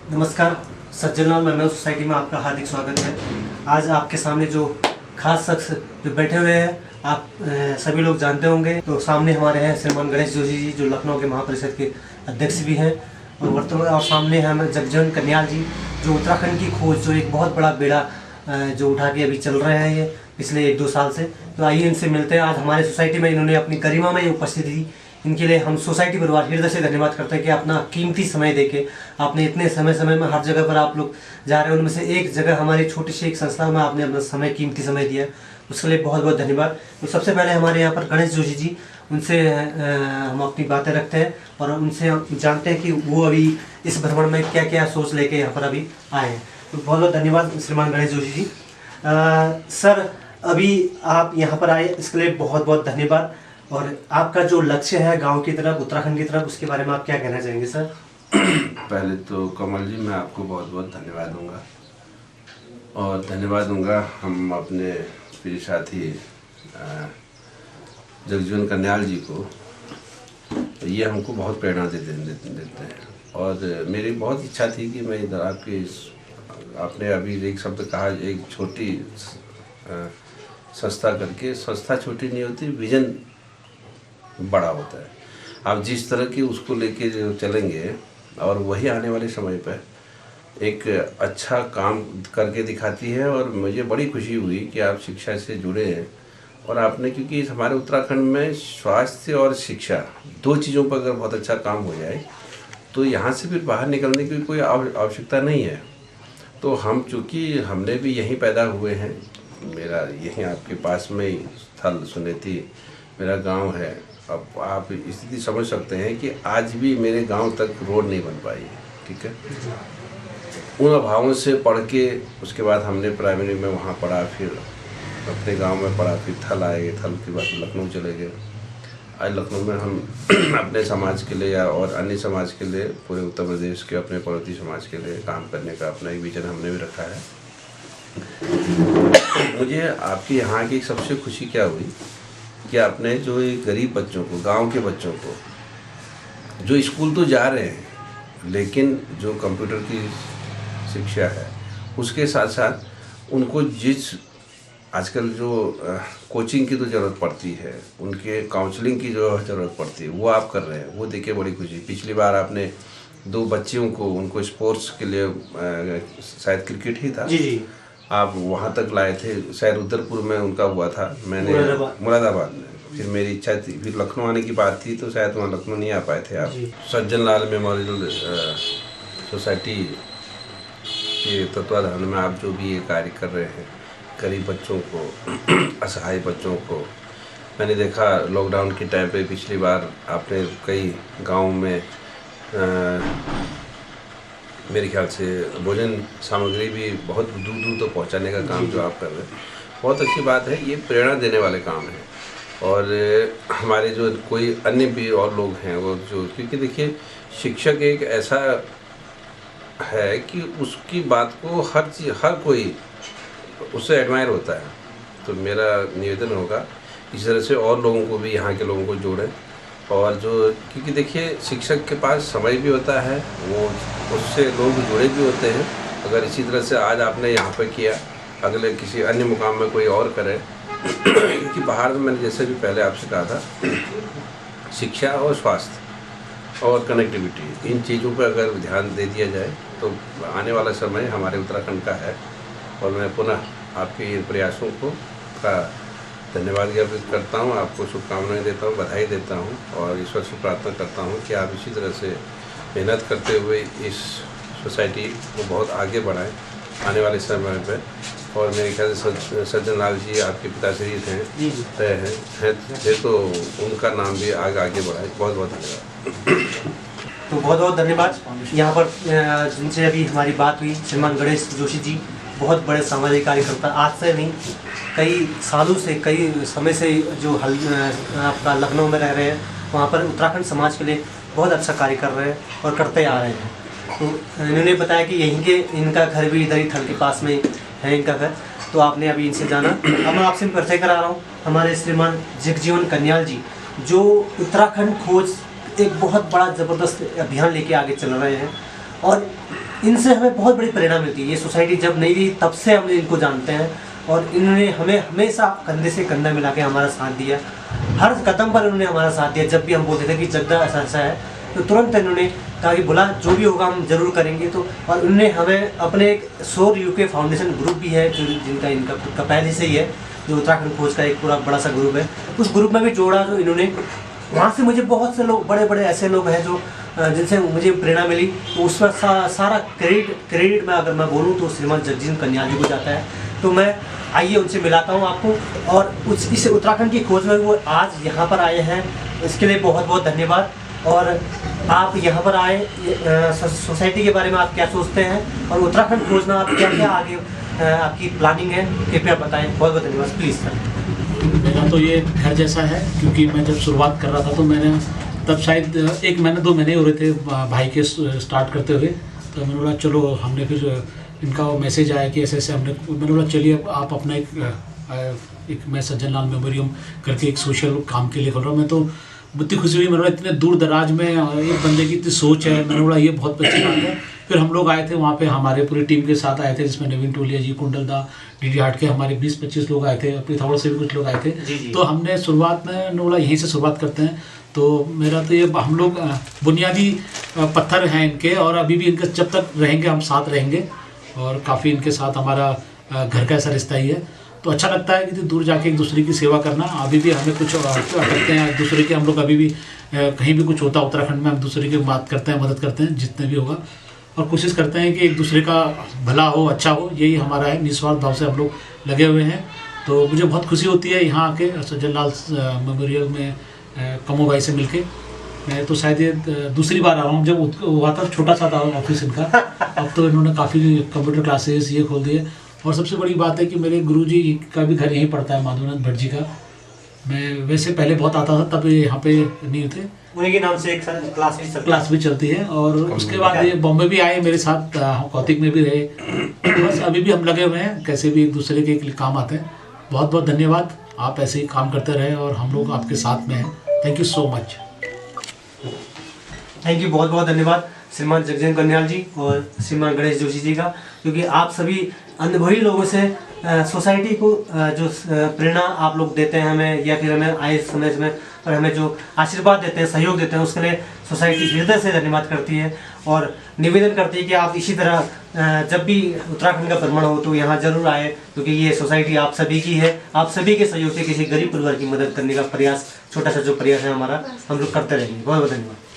नमस्कार। सज्जनलाल memorial society में आपका हार्दिक स्वागत है। आज आपके सामने जो खास शख्स जो बैठे हुए हैं आप सभी लोग जानते होंगे। तो सामने हमारे हैं श्रीमान गणेश जोशी जी, जो लखनऊ के महापरिषद के अध्यक्ष भी हैं, और वर्तमान और सामने हैं जगजीवन कन्याल जी, जो उत्तराखंड की खोज, जो एक बहुत बड़ा बेड़ा जो उठा के अभी चल रहे हैं ये पिछले 1-2 साल से। तो आइए इनसे मिलते हैं। आज हमारे सोसाइटी में इन्होंने अपनी गरिमा में उपस्थिति दी। इनके लिए हम सोसाइटी परिवार हृदय से धन्यवाद करते हैं कि अपना कीमती समय देके आपने इतने समय में हर जगह पर आप लोग जा रहे हैं, उनमें से एक जगह हमारी छोटी सी एक संस्था में आपने अपना कीमती समय दिया, उसके लिए बहुत बहुत धन्यवाद। तो सबसे पहले हमारे यहाँ पर गणेश जोशी जी, उनसे हम अपनी बातें रखते हैं और उनसे जानते हैं कि वो अभी इस भ्रमण में क्या क्या सोच लेके यहाँ पर अभी आए हैं। तो बहुत बहुत धन्यवाद श्रीमान गणेश जोशी जी। सर, अभी आप यहाँ पर आए इसके लिए बहुत बहुत धन्यवाद। और आपका जो लक्ष्य है गांव की तरफ, उत्तराखंड की तरफ, उसके बारे में आप क्या कहना चाहेंगे सर? पहले तो कमल जी, मैं आपको बहुत बहुत धन्यवाद दूंगा, और धन्यवाद दूंगा हम अपने प्रिय साथी जगजीवन कन्याल जी को। ये हमको बहुत प्रेरणा देते हैं, और मेरी बहुत इच्छा थी कि मैं इधर आपने अभी एक शब्द कहा, एक छोटी संस्था करके। संस्था छोटी नहीं होती, विजन बड़ा होता है। आप जिस तरह की उसको लेके जो चलेंगे, और वही आने वाले समय पर एक अच्छा काम करके दिखाती है। और मुझे बड़ी खुशी हुई कि आप शिक्षा से जुड़े हैं, और आपने, क्योंकि हमारे उत्तराखंड में स्वास्थ्य और शिक्षा 2 चीज़ों पर अगर बहुत अच्छा काम हो जाए तो यहाँ से फिर बाहर निकलने की कोई आवश्यकता नहीं है। तो हम, चूँकि हमने भी यहीं पैदा हुए हैं, मेरा यहीं आपके पास में ही स्थल सुनेती मेरा गांव है। अब आप स्थिति समझ सकते हैं कि आज भी मेरे गांव तक रोड नहीं बन पाई है, ठीक है। उन अभावों से पढ़ के उसके बाद हमने प्राइमरी में वहाँ पढ़ा, फिर अपने गांव में पढ़ा, फिर थल आए, थल के बाद लखनऊ चले गए। आज लखनऊ में हम अपने समाज के लिए या और अन्य समाज के लिए, पूरे उत्तर प्रदेश के अपने पड़ोसी समाज के लिए काम करने का अपना एक विजन हमने भी रखा है। मुझे आपके यहाँ की सबसे खुशी क्या हुई कि आपने जो गरीब बच्चों को, गांव के बच्चों को, जो स्कूल तो जा रहे हैं लेकिन जो कंप्यूटर की शिक्षा है उसके साथ साथ उनको जिस आजकल जो कोचिंग की तो ज़रूरत पड़ती है, उनके काउंसलिंग की जो ज़रूरत पड़ती है, वो आप कर रहे हैं। वो देख के बड़ी खुशी। पिछली बार आपने 2 बच्चियों को, उनको स्पोर्ट्स के लिए, शायद क्रिकेट ही था, जी, आप वहाँ तक लाए थे। शायद रुद्रपुर में उनका हुआ था, मैंने मुरादाबाद में। फिर मेरी इच्छा थी, फिर लखनऊ आने की बात थी, तो शायद वहाँ लखनऊ नहीं आ पाए थे आप। सज्जनलाल मेमोरियल सोसाइटी के तत्वाधान में आप जो भी ये कार्य कर रहे हैं, गरीब बच्चों को, असहाय बच्चों को, मैंने देखा लॉकडाउन के टाइम पे पिछली बार आपने कई गाँव में मेरे ख्याल से भोजन सामग्री भी बहुत दूर दूर तक पहुंचाने का काम जो आप कर रहे हैं, बहुत अच्छी बात है। ये प्रेरणा देने वाले काम है। और हमारे जो कोई अन्य भी और लोग हैं वो जो, क्योंकि देखिए शिक्षक एक ऐसा है कि उसकी बात को हर कोई उससे एडमायर होता है। तो मेरा निवेदन होगा इस तरह से और लोगों को भी, यहाँ के लोगों को जोड़ें। और जो, क्योंकि देखिए शिक्षक के पास समय भी होता है, वो उससे लोग जुड़े भी होते हैं। अगर इसी तरह से आज आपने यहाँ पर किया, अगले किसी अन्य मुकाम में कोई और करे क्योंकि बाहर में मैंने जैसे भी पहले आपसे कहा था, शिक्षा और स्वास्थ्य और कनेक्टिविटी, इन चीज़ों पर अगर ध्यान दे दिया जाए तो आने वाला समय हमारे उत्तराखंड का है। और मैं पुनः आपके इन प्रयासों को का धन्यवाद ज्ञापित करता हूँ, आपको शुभकामनाएं देता हूँ, बधाई देता हूँ, और ईश्वर से प्रार्थना करता हूँ कि आप इसी तरह से मेहनत करते हुए इस सोसाइटी को बहुत आगे बढ़ाएं आने वाले समय पर। और मेरे ख्याल से सज्जनलाल जी आपके पिताश्री हैं, तो उनका नाम भी आगे बढ़ाए। बहुत बहुत धन्यवाद। तो बहुत बहुत धन्यवाद। यहाँ पर जिनसे अभी हमारी बात हुई, श्रीमान गणेश जोशी जी, बहुत बड़े सामाजिक कार्यकर्ता, आज से नहीं कई सालों से, कई समय से जो आपका लखनऊ में रह रहे हैं, वहाँ पर उत्तराखंड समाज के लिए बहुत अच्छा कार्य कर रहे हैं और करते आ रहे हैं। तो इन्होंने बताया कि यहीं के, इनका घर भी इधर ही थल के पास में है इनका घर। तो आपने अभी इनसे जाना। अब मैं आपसे परिचय करा रहा हूँ हमारे श्रीमान जगजीवन कन्याल जी, जो उत्तराखंड खोज एक बहुत बड़ा ज़बरदस्त अभियान लेके आगे चल रहे हैं। और इनसे हमें बहुत बड़ी प्रेरणा मिलती है। ये सोसाइटी जब नहीं थी तब से हम इनको जानते हैं और इन्होंने हमें हमेशा कंधे से कंधा मिला के हमारा साथ दिया। हर कदम पर इन्होंने हमारा साथ दिया। जब भी हम बोलते थे कि जगदा ऐसा है तो तुरंत इन्होंने कहा कि बोला जो भी होगा हम जरूर करेंगे। तो और उन्होंने हमें अपने एक सौर यूके फाउंडेशन ग्रुप भी है जो जिनका इनका खुद का पहले से ही है, जो उत्तराखंड फौज का एक पूरा बड़ा सा ग्रुप है, उस ग्रुप में भी जोड़ा। जो इन्होंने वहाँ से मुझे बहुत से लोग बड़े बड़े ऐसे लोग हैं जो जिनसे मुझे प्रेरणा मिली। तो उस पर सारा क्रेडिट में अगर मैं बोलूँ तो श्रीमान जगजीत कन्याल जी को जाता है। तो मैं आइए उनसे मिलाता हूँ आपको। और इस उत्तराखंड की खोज में वो आज यहाँ पर आए हैं, इसके लिए बहुत बहुत धन्यवाद। और आप यहाँ पर आए, सोसाइटी के बारे में आप क्या सोचते हैं और उत्तराखंड खोज में आप क्या क्या आगे आपकी प्लानिंग है, कृपया बताएं। बहुत बहुत धन्यवाद। Please sir. मेरा तो ये घर जैसा है, क्योंकि मैं जब शुरुआत कर रहा था तो मैंने तब शायद 1 महीने 2 महीने हो रहे थे भाई के स्टार्ट करते हुए। तो मैंने बोला चलो, हमने फिर इनका वो मैसेज आया कि ऐसे ऐसे मैंने बोला चलिए आप अपना एक मैं सज्जन लाल मेमोरियम करके एक सोशल काम के लिए खोल रहा हूँ। मैं तो इतनी खुशी हुई। मैंने बोला इतने दूर दराज में एक बंदे की इतनी सोच है। मैंने बोला ये बहुत अच्छी बात है। फिर हम लोग आए थे वहाँ पे, हमारे पूरी टीम के साथ आए थे, जिसमें नवीन टोलिया जी, कुंडल दा, डीडी हाट के हमारे 20-25 लोग आए थे, अपनी थावड़ से भी कुछ लोग आए थे। तो हमने शुरुआत में बोला यहीं से शुरुआत करते हैं। तो मेरा तो ये, हम लोग बुनियादी पत्थर हैं इनके, और अभी भी इनके जब तक रहेंगे हम साथ रहेंगे, और काफ़ी इनके साथ हमारा घर का ऐसा रिश्ता ही है। तो अच्छा लगता है कि दूर जाके एक दूसरे की सेवा करना। अभी भी हमें कुछ करते हैं एक दूसरे के, हम लोग अभी भी कहीं भी कुछ होता है उत्तराखंड में, हम दूसरे की बात करते हैं, मदद करते हैं जितने भी होगा, और कोशिश करते हैं कि एक दूसरे का भला हो, अच्छा हो। यही हमारा है, निस्वार्थ भाव से हम लोग लगे हुए हैं। तो मुझे बहुत खुशी होती है यहाँ आके सज्जन लाल मेमोरियल में कमो भाई से मिलके। मैं तो शायद ये दूसरी बार आ रहा हूँ। जब हुआ था छोटा सा था ऑफिस इनका, अब तो इन्होंने काफ़ी कंप्यूटर क्लासेस ये खोल दिए। और सबसे बड़ी बात है कि मेरे गुरुजी का भी घर यहीं पड़ता है, माधवनंद भट्ट जी का। मैं वैसे पहले बहुत आता था, तब यहाँ पे नहीं थे, उन्हीं के नाम से एक क्लास भी चलती है। और उसके बाद ये बॉम्बे भी आए मेरे साथ, कौतिक में भी रहे। बस अभी भी हम लगे हुए हैं, कैसे भी एक दूसरे के काम आते हैं। बहुत बहुत धन्यवाद, आप ऐसे ही काम करते रहे और हम लोग आपके साथ में हैं। Thank you so much. Thank you, बहुत बहुत धन्यवाद श्रीमान जगजीत कन्याल जी और श्रीमान गणेश जोशी जी का, क्योंकि आप सभी अनुभवी लोगों से सोसाइटी को जो प्रेरणा आप लोग देते हैं हमें, या फिर हमें आए समय में और हमें जो आशीर्वाद देते हैं, सहयोग देते हैं, उसके लिए सोसाइटी हृदय से धन्यवाद करती है। और निवेदन करती है कि आप इसी तरह जब भी उत्तराखंड का भ्रमण हो तो यहाँ जरूर आए, क्योंकि ये सोसाइटी आप सभी की है। आप सभी के सहयोग से किसी गरीब परिवार की मदद करने का प्रयास, छोटा सा जो प्रयास है हमारा, हम लोग करते रहेंगे। बहुत बहुत धन्यवाद।